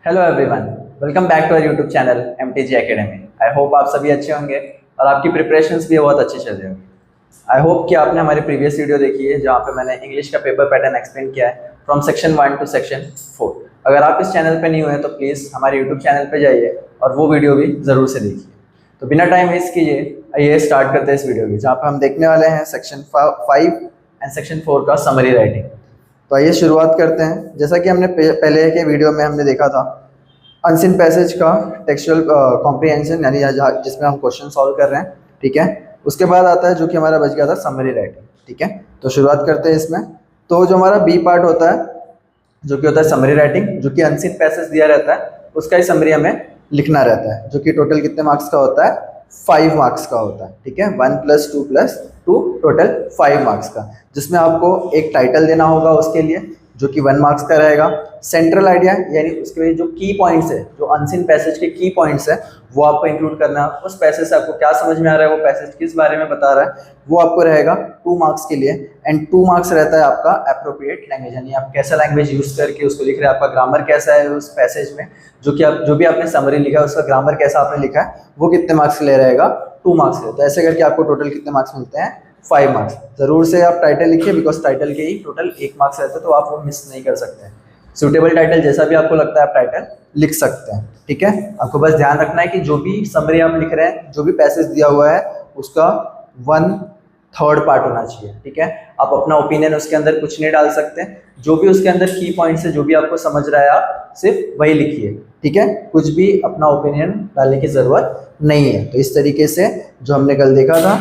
Hello everyone, welcome back to our YouTube channel MTG academy. I hope आप सभी अच्छे होंगे और आपकी प्रिपरेशंस भी बहुत अच्छी चल रही होंगी। आई होप कि आपने हमारी प्रीवियस वीडियो देखी है जहाँ पे मैंने इंग्लिश का पेपर पैटर्न एक्सप्लेन किया है फ्रॉम सेक्शन 1 टू सेक्शन 4। अगर आप इस चैनल पे न्यू हैं तो प्लीज़ हमारे यूट्यूब चैनल पे जाइए और वो वीडियो भी ज़रूर से देखिए। तो बिना टाइम वेस्ट कीजिए आइए स्टार्ट करते हैं इस वीडियो की, जहाँ पे हम देखने वाले हैं सेक्शन 5 एंड सेक्शन 4 का समरी राइटिंग। तो आइए शुरुआत करते हैं। जैसा कि हमने पहले के वीडियो में हमने देखा था अनसीन पैसेज का टेक्सचुअल कॉम्प्रिहेंशन, यानी जिसमें हम क्वेश्चन सॉल्व कर रहे हैं, ठीक है। उसके बाद आता है जो कि हमारा बच गया था समरी राइटिंग, ठीक है। तो शुरुआत करते हैं इसमें। तो जो हमारा बी पार्ट होता है जो कि होता है समरी राइटिंग, जो कि अनसीन पैसेज दिया रहता है उसका ही समरी हमें लिखना रहता है, जो कि टोटल कितने मार्क्स का होता है, 5 मार्क्स का होता है, ठीक है। 1 + 2 + 2 टोटल 5 मार्क्स का, जिसमें आपको एक टाइटल देना होगा उसके लिए जो कि 1 मार्क्स का रहेगा। सेंट्रल आइडिया यानी उसके जो की पॉइंट्स है, जो अनसीन पैसेज के की पॉइंट्स है, वो आपको इंक्लूड करना है। उस पैसेज से आपको क्या समझ में आ रहा है, वो पैसेज किस बारे में बता रहा है, वो आपको रहेगा 2 मार्क्स के लिए। एंड 2 मार्क्स रहता है आपका एप्रोप्रिएट लैंग्वेज, यानी आप कैसा लैंग्वेज यूज करके उसको लिख रहे हैं, आपका ग्रामर कैसा है उस पैसेज में, जो भी आपने समरी लिखा है उसका ग्रामर कैसा आपने लिखा है, वो कितने मार्क्स ले रहेगा, 2 मार्क्स ले। तो ऐसे करके आपको टोटल कितने मार्क्स मिलते हैं, 5 मार्क्स। जरूर से आप टाइटल लिखिए, बिकॉज टाइटल के ही टोटल 1 मार्क्स रहते हैं, तो आप वो मिस नहीं कर सकते हैं। सूटेबल टाइटल जैसा भी आपको लगता है आप टाइटल लिख सकते हैं, ठीक है। आपको बस ध्यान रखना है कि जो भी समरी आप लिख रहे हैं, जो भी पैसेज दिया हुआ है, उसका 1/3 पार्ट होना चाहिए, ठीक है। आप अपना ओपिनियन उसके अंदर कुछ नहीं डाल सकते। जो भी उसके अंदर की पॉइंट्स है, जो भी आपको समझ रहा है, आप सिर्फ वही लिखिए, ठीक है। कुछ भी अपना ओपिनियन डालने की जरूरत नहीं है। तो इस तरीके से जो हमने कल देखा था,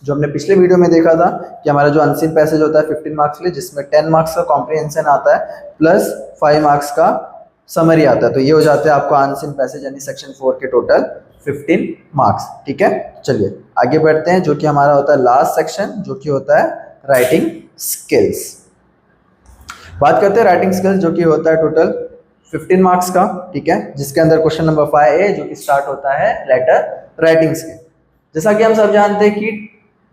जो हमने पिछले वीडियो में देखा था कि हमारा जो अनसीन पैसेज होता है 15 मार्क्स के लिए, जिसमें 10 मार्क्स का कॉम्प्रिहेंशन आता है प्लस 5 मार्क्स का समरी आता है, तो ये हो जाते हैं आपका अनसीन पैसेज यानी सेक्शन 4 के टोटल 15 मार्क्स, ठीक है। चलिए आगे बढ़ते हैं, जो कि हमारा होता है लास्ट सेक्शन, जो कि होता है राइटिंग स्किल्स। बात करते हैं राइटिंग स्किल्स, जो कि होता है टोटल 15 मार्क्स का, ठीक है, जिसके अंदर क्वेश्चन नंबर 5 है जो कि स्टार्ट होता है लेटर राइटिंग स्किल। जैसा कि हम सब जानते हैं कि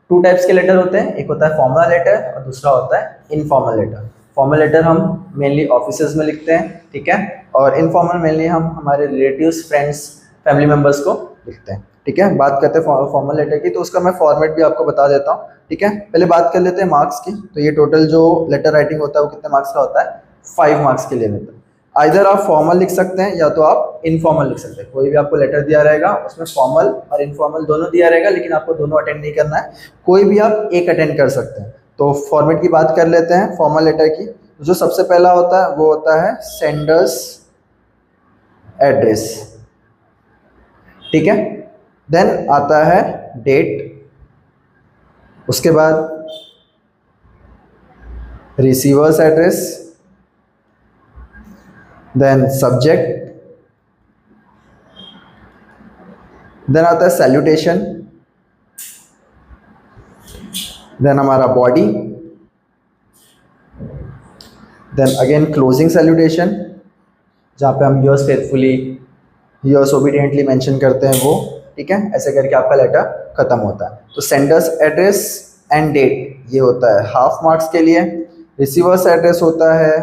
2 टाइप्स के लेटर होते हैं, एक होता है फॉर्मल लेटर और दूसरा होता है इनफॉर्मल लेटर। फॉर्मल लेटर हम मेनली ऑफिसेज में लिखते हैं, ठीक है, और इनफॉर्मल मेनली हम हमारे रिलेटिव्स, फ्रेंड्स, फैमिली मेम्बर्स को लिखते हैं, ठीक है। बात करते हैं फॉर्मल लेटर की, तो उसका मैं फॉर्मेट भी आपको बता देता हूँ, ठीक है। पहले बात कर लेते हैं मार्क्स की। तो ये टोटल जो लेटर राइटिंग होता है वो कितने मार्क्स का होता है, 5 मार्क्स के लिए रहता है। आइदर आप फॉर्मल लिख सकते हैं या तो आप इनफॉर्मल लिख सकते हैं। कोई भी आपको लेटर दिया रहेगा उसमें फॉर्मल और इनफॉर्मल दोनों दिया रहेगा, लेकिन आपको दोनों अटेंड नहीं करना है, कोई भी आप एक अटेंड कर सकते हैं। तो फॉर्मेट की बात कर लेते हैं फॉर्मल लेटर की। जो सबसे पहला होता है वो होता है सेंडर्स एड्रेस, ठीक है। देन आता है डेट, उसके बाद receiver's address, then subject, then आता है सैल्यूटेशन, देन हमारा body, then again closing salutation, जहाँ पे हम yours faithfully, yours obediently mention करते हैं वो, ठीक है। ऐसे करके आपका लेटर खत्म होता है। तो सेंडर्स एड्रेस एंड डेट ये होता है हाफ मार्क्स के लिए, रिसीवर्स एड्रेस होता है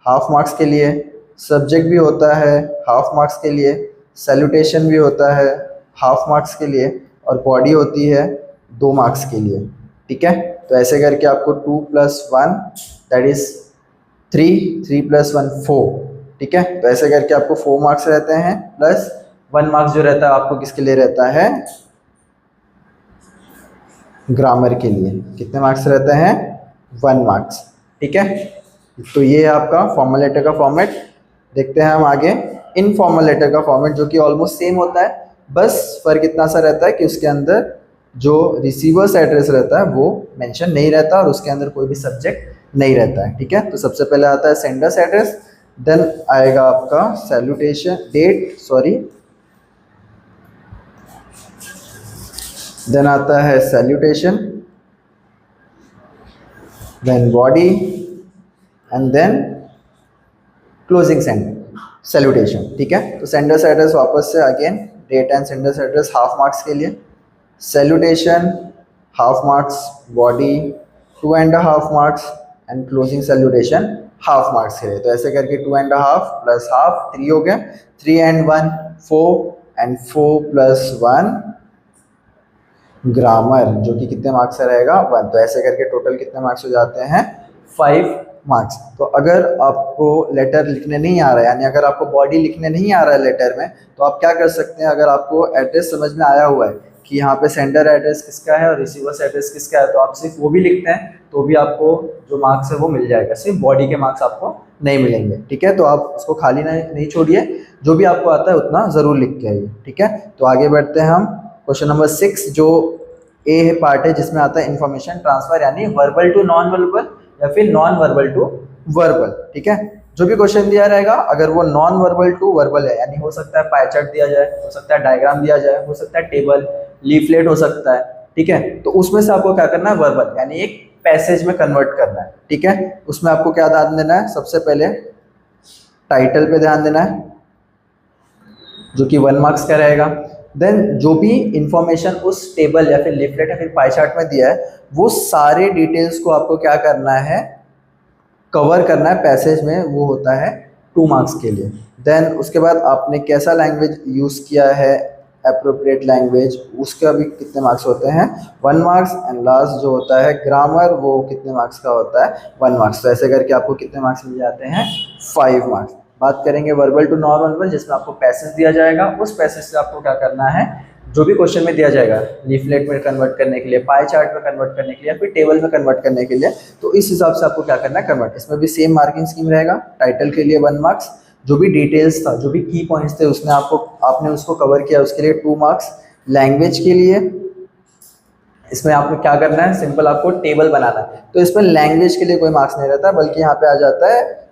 हाफ मार्क्स के लिए, सब्जेक्ट भी होता है हाफ मार्क्स के लिए, सैल्यूटेशन भी होता है हाफ मार्क्स के लिए, और बॉडी होती है 2 मार्क्स के लिए, ठीक है। तो ऐसे करके आपको 2 + 1 दैट इज 3, 3 + 1 4, ठीक है। तो ऐसे करके आपको 4 मार्क्स रहते हैं, प्लस 1 मार्क्स जो रहता है आपको किसके लिए रहता है, ग्रामर के लिए। कितने मार्क्स रहते हैं, 1 मार्क्स, ठीक है। तो ये है आपका फॉर्मल लेटर का फॉर्मेट। देखते हैं हम आगे इनफॉर्मल लेटर का फॉर्मेट, जो कि ऑलमोस्ट सेम होता है, बस फर्क इतना सा रहता है कि उसके अंदर जो रिसीवर्स एड्रेस रहता है वो मेंशन नहीं रहता और उसके अंदर कोई भी सब्जेक्ट नहीं रहता है, ठीक है। तो सबसे पहले आता है सेंडर्स एड्रेस, देन आएगा आपका सैल्यूटेशन डेट, देन आता है salutation, then body and then closing salutation, ठीक है। तो सेंडर्स एड्रेस वापस से again date and sender's address half marks के लिए, salutation half marks, body 2.5 marks and closing salutation half marks के लिए। तो ऐसे करके 2.5 प्लस हाफ 3 हो गया, 3 and 1 4 and 4 प्लस 1 ग्रामर, जो कि कितने मार्क्स से रहेगा 1। तो ऐसे करके टोटल कितने मार्क्स हो जाते हैं 5 मार्क्स। तो अगर आपको लेटर लिखने नहीं आ रहा है, यानी अगर आपको बॉडी लिखने नहीं आ रहा है लेटर में, तो आप क्या कर सकते हैं, अगर आपको एड्रेस समझ में आया हुआ है कि यहाँ पे सेंडर एड्रेस किसका है और रिसीवर्स एड्रेस किसका है, तो आप सिर्फ वो भी लिखते हैं तो भी आपको जो मार्क्स है वो मिल जाएगा, सिर्फ बॉडी के मार्क्स आपको नहीं मिलेंगे। ठीक है, तो आप उसको खाली नहीं छोड़िए, जो भी आपको आता है उतना ज़रूर लिख के आइए। ठीक है, तो आगे बढ़ते हैं हम क्वेश्चन नंबर 6, जो ए है पार्ट है, जिसमें आता है इंफॉर्मेशन ट्रांसफर, यानी वर्बल टू नॉन वर्बल या फिर नॉन वर्बल टू वर्बल। ठीक है, जो भी क्वेश्चन दिया रहेगा अगर वो नॉन वर्बल टू वर्बल है, यानी हो सकता है पाई चार्ट दिया जाए, हो सकता है डायग्राम दिया जाए, हो सकता है टेबल लीफलेट हो सकता है। ठीक है, तो उसमें से आपको क्या करना है, वर्बल यानी एक पैसेज में कन्वर्ट करना है। ठीक है, उसमें आपको क्या ध्यान देना है, सबसे पहले टाइटल पे ध्यान देना है जो कि 1 मार्क्स का रहेगा। देन जो भी इंफॉर्मेशन उस टेबल या फिर लिफलेट या फिर पाई चार्ट में दिया है, वो सारे डिटेल्स को आपको क्या करना है, कवर करना है पैसेज में, वो होता है 2 मार्क्स के लिए। देन उसके बाद आपने कैसा लैंग्वेज यूज़ किया है, अप्रोप्रिएट लैंग्वेज, उसका भी कितने मार्क्स होते हैं 1 मार्क्स। एंड लास्ट जो होता है ग्रामर, वो कितने मार्क्स का होता है 1 मार्क्स। तो ऐसे करके आपको कितने मार्क्स मिल जाते हैं 5 मार्क्स। बात करेंगे वर्बल टू नॉन वर्बल, जिसमें आपको पैसेज दिया जाएगा, उस पैसेज से आपको क्या करना है, जो भी क्वेश्चन में दिया जाएगा लीफलेट में कन्वर्ट करने के लिए, पाई चार्ट में कन्वर्ट करने के लिए या फिर टेबल में कन्वर्ट करने के लिए, तो इस हिसाब से आपको क्या करना है कन्वर्ट। इसमें भी सेम मार्किंग स्कीम रहेगा, टाइटल के लिए 1 मार्क्स, जो भी डिटेल्स था, जो भी की पॉइंट्स थे उसने आपने उसको कवर किया, उसके लिए 2 मार्क्स। लैंग्वेज के लिए इसमें आपको क्या करना है, सिंपल आपको टेबल बनाना है, तो इसमें लैंग्वेज के लिए कोई मार्क्स नहीं रहता, बल्कि यहाँ पे आ जाता है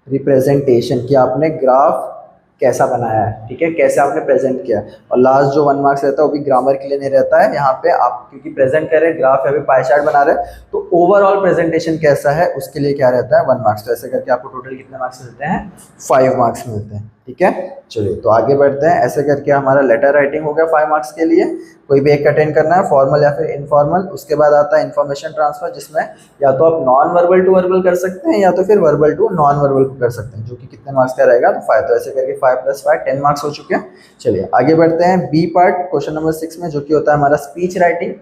रिप्रेजेंटेशन, कि आपने ग्राफ कैसा बनाया है। ठीक है, कैसे आपने प्रेजेंट किया। और लास्ट जो 1 मार्क्स रहता है वो भी ग्रामर के लिए नहीं रहता है, यहाँ पे आप क्योंकि प्रेजेंट कर रहे हैं ग्राफ या फिर पाई चार्ट बना रहे हैं, तो ओवरऑल प्रेजेंटेशन कैसा है उसके लिए क्या रहता है 1 मार्क्स। तो ऐसे करके आपको टोटल कितने मार्क्स मिलते हैं 5 मार्क्स मिलते हैं। ठीक है, चलिए तो आगे बढ़ते हैं। ऐसे करके हमारा लेटर राइटिंग हो गया 5 मार्क्स के लिए, कोई भी एक अटेंड करना है, फॉर्मल या फिर इनफॉर्मल। उसके बाद आता है इन्फॉर्मेशन ट्रांसफर, जिसमें या तो आप नॉन वर्बल टू वर्बल कर सकते हैं या तो फिर वर्बल टू नॉन वर्बल कर सकते हैं, जो कि कितने मार्क्स का रहेगा तो 5। तो ऐसे करके 5 + 5 10 मार्क्स हो चुके हैं। चलिए आगे बढ़ते हैं बी पार्ट क्वेश्चन नंबर 6 में, जो कि होता है हमारा स्पीच राइटिंग,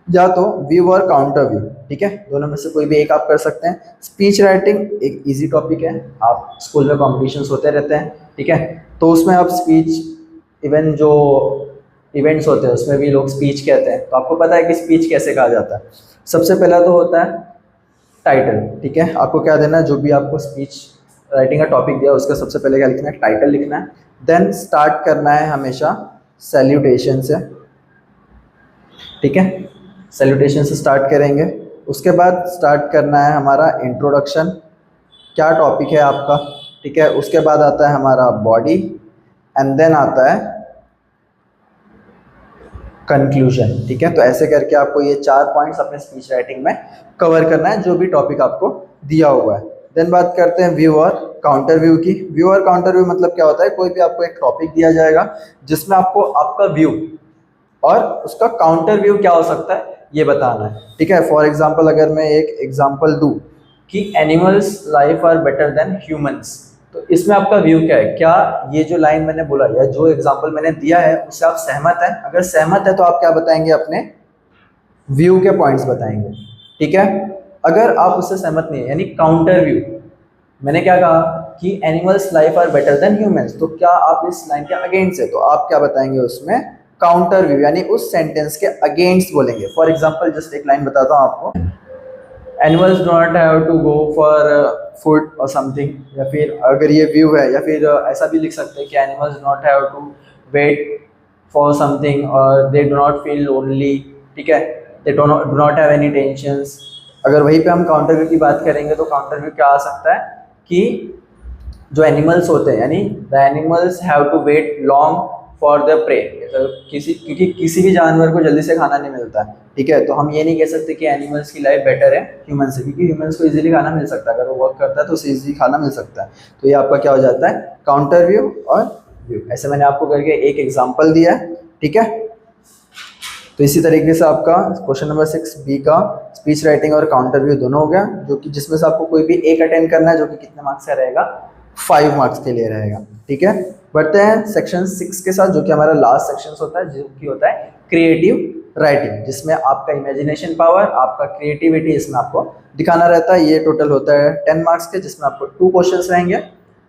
या तो व्यू और काउंटर व्यू। ठीक है, दोनों में से कोई भी एक आप कर सकते हैं। स्पीच राइटिंग एक इजी टॉपिक है, आप स्कूल में कॉम्पिटिशन्स होते रहते हैं। ठीक है, तो उसमें आप स्पीच, इवन जो इवेंट्स होते हैं उसमें भी लोग स्पीच कहते हैं, तो आपको पता है कि स्पीच कैसे कहा जाता है। सबसे पहला तो होता है टाइटल। ठीक है, आपको क्या देना है, जो भी आपको स्पीच राइटिंग का टॉपिक दिया उसका सबसे पहले क्या लिखना है, टाइटल लिखना है। देन स्टार्ट करना है हमेशा सैल्यूटेशन से। ठीक है, सैल्यूटेशन से स्टार्ट करेंगे। उसके बाद स्टार्ट करना है हमारा इंट्रोडक्शन, क्या टॉपिक है आपका। ठीक है, उसके बाद आता है हमारा बॉडी, एंड देन आता है कंक्लूजन। ठीक है, तो ऐसे करके आपको ये 4 पॉइंट्स अपने स्पीच राइटिंग में कवर करना है, जो भी टॉपिक आपको दिया हुआ है। देन बात करते हैं व्यू और काउंटर व्यू की। व्यू और काउंटर व्यू मतलब क्या होता है, कोई भी आपको एक टॉपिक दिया जाएगा जिसमें आपको आपका व्यू और उसका काउंटर व्यू क्या हो सकता है ये बताना है। ठीक है, फॉर एग्जाम्पल अगर मैं एक एग्जाम्पल दूँ कि animals life are better than humans, तो इसमें आपका व्यू क्या है, क्या ये जो लाइन मैंने बोला या जो एग्जाम्पल मैंने दिया है उससे आप सहमत हैं। अगर सहमत है तो आप क्या बताएंगे, अपने व्यू के पॉइंट्स बताएंगे। ठीक है, अगर आप उससे सहमत नहीं है, यानी काउंटर व्यू, मैंने क्या कहा कि animals life are better than humans, तो क्या आप इस लाइन के अगेंस्ट है, तो आप क्या बताएंगे उसमें काउंटर व्यू, यानी उस सेंटेंस के अगेंस्ट बोलेंगे। फॉर एग्जाम्पल जस्ट एक लाइन बताता हूँ आपको, animals do not have to go for food और समथिंग, या फिर अगर ये व्यू है, या फिर ऐसा भी लिख सकते हैं कि animals do not have to wait for something और they do not feel lonely. ठीक है, they do not have any tensions. अगर वहीं पे हम काउंटर व्यू की बात करेंगे तो काउंटर व्यू क्या आ सकता है कि जो एनिमल्स होते हैं, यानी the animals have to wait long for the prey, क्योंकि किसी भी जानवर को जल्दी से खाना नहीं मिलता है। ठीक है, तो हम ये नहीं कह सकते कि एनिमल्स की लाइफ बेटर है ह्यूमन से, क्योंकि ह्यूमंस को इजीली खाना मिल सकता है, अगर वो वर्क करता है तो उसे इजीली खाना मिल सकता है। तो ये आपका क्या हो जाता है, काउंटर व्यू और व्यू। ऐसे मैंने आपको करके एक एग्जांपल दिया है। ठीक है, तो इसी तरीके से आपका क्वेश्चन नंबर 6 बी का स्पीच राइटिंग और काउंटर व्यू दोनों हो गया, जो कि जिसमें से आपको कोई भी एक अटेंड करना है, जो कि कितने मार्क्स का रहेगा, 5 मार्क्स के लिए रहेगा। ठीक है, बढ़ते हैं सेक्शन 6 के साथ, जो कि हमारा लास्ट सेक्शन होता है, जो कि होता है क्रिएटिव राइटिंग, जिसमें आपका इमेजिनेशन पावर, आपका क्रिएटिविटी इसमें आपको दिखाना रहता है। ये टोटल होता है 10 मार्क्स के, जिसमें आपको 2 क्वेश्चंस रहेंगे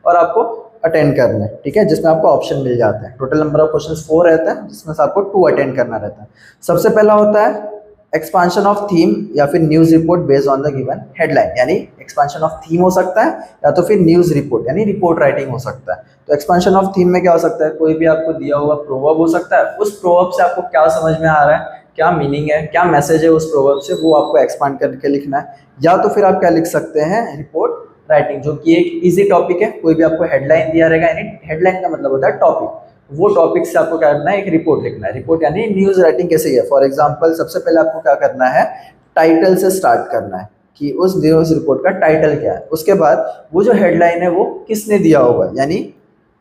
और आपको अटेंड करना है। ठीक है, जिसमें आपको ऑप्शन मिल जाते हैं। टोटल नंबर ऑफ क्वेश्चंस 4 रहता है, जिसमें से आपको 2 अटेंड करना रहता है। सबसे पहला होता है एक्सपांशन ऑफ थीम या फिर news report based on the given headline, यानी एक्सपांशन ऑफ थीम हो सकता है या तो फिर न्यूज रिपोर्ट यानी रिपोर्ट राइटिंग हो सकता है। तो एक्सपांशन ऑफ थीम में क्या हो सकता है, कोई भी आपको दिया हुआ प्रोवर्ब हो सकता है, उस प्रोवर्ब से आपको क्या समझ में आ रहा है, क्या मीनिंग है, क्या मैसेज है उस प्रोवर्ब से, वो आपको एक्सपांड करके लिखना है। या तो फिर आप क्या लिख सकते हैं, रिपोर्ट राइटिंग, जो कि एक इजी टॉपिक है। कोई भी आपको हेडलाइन दिया रहेगा, यानी हेडलाइन का मतलब होता है टॉपिक, वो टॉपिक से आपको क्या करना है, एक रिपोर्ट लिखना है। रिपोर्ट यानी न्यूज राइटिंग कैसे है। फॉर एग्जांपल सबसे पहले आपको क्या करना है, टाइटल से स्टार्ट करना है कि उस न्यूज रिपोर्ट का टाइटल क्या है। उसके बाद वो जो हेडलाइन है वो किसने दिया होगा, यानी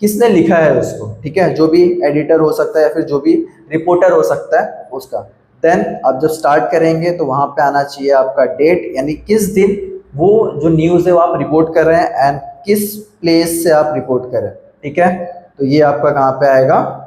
किसने लिखा है उसको। ठीक है, जो भी एडिटर हो सकता है या फिर जो भी रिपोर्टर हो सकता है उसका। देन आप जब स्टार्ट करेंगे तो वहां पे आना चाहिए आपका डेट, यानी किस दिन वो जो न्यूज़ है वो आप रिपोर्ट कर रहे हैं एंड किस प्लेस से आप रिपोर्ट कर रहे हैं। ठीक है, तो ये आपका कहाँ पे आएगा,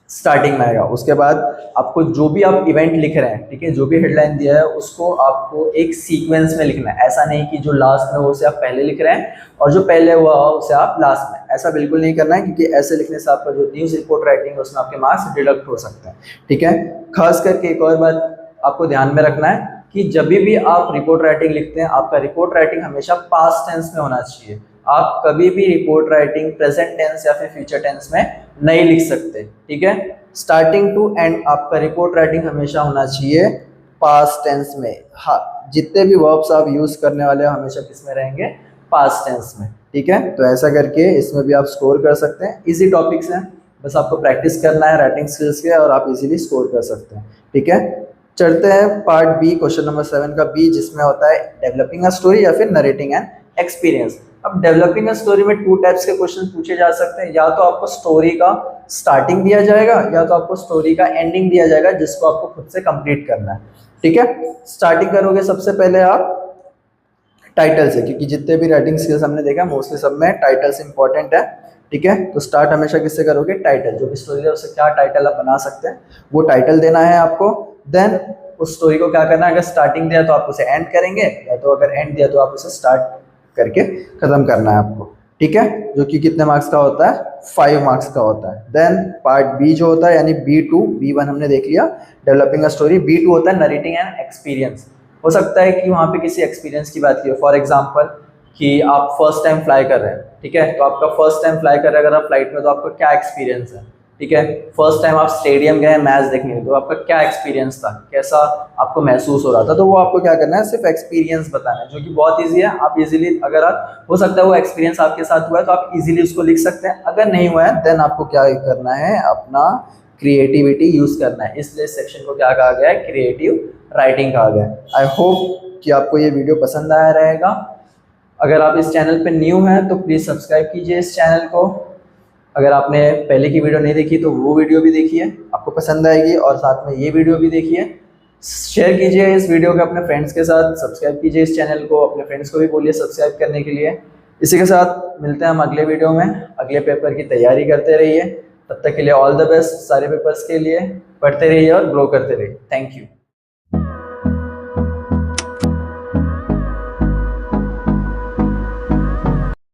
स्टार्टिंग में आएगा। उसके बाद आपको जो भी आप इवेंट लिख रहे हैं, ठीक है, जो भी हेडलाइन दिया है उसको आपको एक सीक्वेंस में लिखना है। ऐसा नहीं कि जो लास्ट में हो उसे आप पहले लिख रहे हैं और जो पहले हुआ हो उसे आप लास्ट में, ऐसा बिल्कुल नहीं करना है, क्योंकि ऐसे लिखने से आपका जो न्यूज़ रिपोर्ट राइटिंग है उसमें आपके मार्क्स डिडक्ट हो सकते हैं। ठीक है, खास करके एक और बात आपको ध्यान में रखना है कि जब भी आप रिपोर्ट राइटिंग लिखते हैं, आपका रिपोर्ट राइटिंग हमेशा पास्ट टेंस में होना चाहिए। आप कभी भी रिपोर्ट राइटिंग प्रेजेंट टेंस या फिर फ्यूचर टेंस में नहीं लिख सकते। ठीक है, स्टार्टिंग टू एंड आपका रिपोर्ट राइटिंग हमेशा होना चाहिए पास्ट टेंस में। हाँ, जितने भी वर्ब्स आप यूज करने वाले हो हमेशा किस में रहेंगे, पास्ट टेंस में। ठीक है, तो ऐसा करके इसमें भी आप स्कोर कर सकते हैं। इजी टॉपिक्स हैं, बस आपको प्रैक्टिस करना है राइटिंग स्किल्स के और आप इजीली स्कोर कर सकते हैं। ठीक है, चलते हैं पार्ट बी, क्वेश्चन नंबर 7 का बी, जिसमें होता है डेवलपिंग अ स्टोरी या फिर नरेटिंग एन एक्सपीरियंस। अब डेवलपिंग अ स्टोरी में 2 टाइप्स के क्वेश्चन पूछे जा सकते हैं। या तो आपको स्टोरी का स्टार्टिंग दिया जाएगा या तो आपको स्टोरी का एंडिंग दिया जाएगा, जिसको आपको खुद से कंप्लीट करना है। ठीक है, स्टार्टिंग करोगे सबसे पहले आप टाइटल से, क्योंकि जितने भी राइटिंग स्किल्स हमने देखा मोस्टली सब में टाइटल्स इंपॉर्टेंट है। ठीक है, तो स्टार्ट हमेशा किससे करोगे, टाइटल। जो भी स्टोरी है उससे क्या टाइटल आप बना सकते हैं वो टाइटल देना है आपको। देन उस स्टोरी को क्या करना है, अगर स्टार्टिंग दिया तो आप उसे एंड करेंगे, या तो अगर एंड दिया तो आप उसे स्टार्ट करके खत्म करना है आपको। ठीक है, जो कि कितने मार्क्स का होता है, 5 मार्क्स का होता है। देन पार्ट बी जो होता है, यानी B2, B1 हमने देख लिया डेवलपिंग अ स्टोरी, B2 होता है नरेटिंग एन एक्सपीरियंस। हो सकता है कि वहाँ पे किसी एक्सपीरियंस की बात की हो। फॉर एग्जाम्पल कि आप फर्स्ट टाइम फ्लाई कर रहे हैं, ठीक है, तो आपका फर्स्ट टाइम फ्लाई कर रहे हैं अगर आप फ्लाइट में, तो आपका क्या एक्सपीरियंस है। ठीक है, फर्स्ट टाइम आप स्टेडियम गए मैच देखने, तो आपका क्या एक्सपीरियंस था, कैसा आपको महसूस हो रहा था, तो वो आपको क्या करना है, सिर्फ एक्सपीरियंस बताना है, जो कि बहुत ईजी है। आप इजीली, अगर आप हो सकता है वो एक्सपीरियंस आपके साथ हुआ है तो आप इजीली उसको लिख सकते हैं। अगर नहीं हुआ है देन आपको क्या करना है, अपना क्रिएटिविटी यूज करना है। इसलिए इस सेक्शन को क्या कहा गया है, क्रिएटिव राइटिंग कहा गया है। आई होप कि आपको ये वीडियो पसंद आया रहेगा। अगर आप इस चैनल पर न्यू हैं तो प्लीज़ सब्सक्राइब कीजिए इस चैनल को। अगर आपने पहले की वीडियो नहीं देखी तो वो वीडियो भी देखिए, आपको पसंद आएगी, और साथ में ये वीडियो भी देखिए। शेयर कीजिए इस वीडियो को अपने फ्रेंड्स के साथ, सब्सक्राइब कीजिए इस चैनल को, अपने फ्रेंड्स को भी बोलिए सब्सक्राइब करने के लिए। इसी के साथ मिलते हैं हम अगले वीडियो में। अगले पेपर की तैयारी करते रहिए। तब तक के लिए ऑल द बेस्ट सारे पेपर्स के लिए। पढ़ते रहिए और ग्रो करते रहिए। Thank you.